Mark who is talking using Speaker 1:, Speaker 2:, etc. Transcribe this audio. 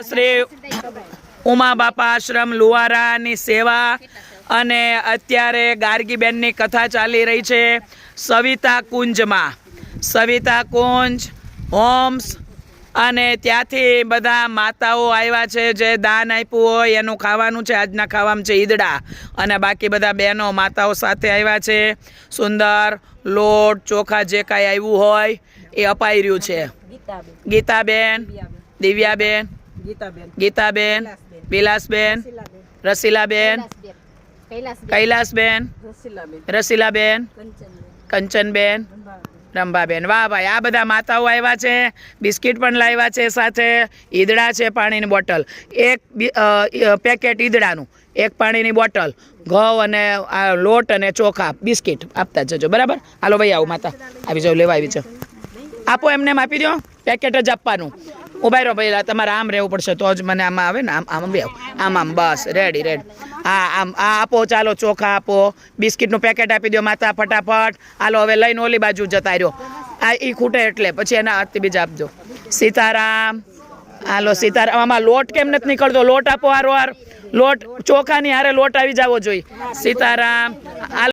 Speaker 1: શ્રી ઉમા બાપા આશ્રમ લુવારાની સેવા અને અત્યારે ગાર્ગીબેનની કથા ચાલી રહી છે સવિતા કુંજમાં. સવિતા કુંજ હોમ્સ અને ત્યાંથી બધા માતાઓ આવ્યા છે જે દાન આપ્યું હોય એનું ખાવાનું છે. આજના ખાવામાં છે ઈદડા અને બાકી બધા બહેનો માતાઓ સાથે આવ્યા છે. સુંદર લોટ ચોખા જે કાંઈ આવ્યું હોય એ અપાઈ રહ્યું છે. ગીતાબેન, દિવ્યાબેન, ગીતાબેન, વિલાસબેન, રસીલાબેન, કૈલાસબેન, રસીલાબેન, કંચનબેન, રંભાબેન. વાહ ભાઈ, આ બધા માતાઓ આવ્યા છે. બિસ્કિટ પણ લાવ્યા છે, સાથે ઈદડા છે, પાણીની બોટલ, એક પેકેટ ઈદડાનું, એક પાણીની બોટલ, ઘઉં અને આ લોટ અને ચોખા બિસ્કિટ આપતા જજો. બરાબર, હાલો ભાઈ આવું માતા આવી જાવ, લેવા આવી છે. આપો એમને આપી દો, પેકેટ જ આપવાનું. ઉભા રહો ભાઈ, તમારે આમ રહેવું પડશે તો જ મને આમાં આવે ને. આમ બસ રેડી. હા, આમ આ આપો, ચાલો ચોખા આપો, બિસ્કિટનું પેકેટ આપી દો માતા ફટાફટ. હાલો હવે લઈને ઓલી બાજુ જતા રહ્યો. આ એ ખૂટે એટલે પછી એના હાથથી બીજા આપજો. સીતારામ, હાલો સીતારામ. આમાં લોટ કેમ નથી નીકળતો? લોટ આપો હારો હાર. લોટ ચોખાની હારે લોટ આવી જવો જોઈએ. સીતારામ.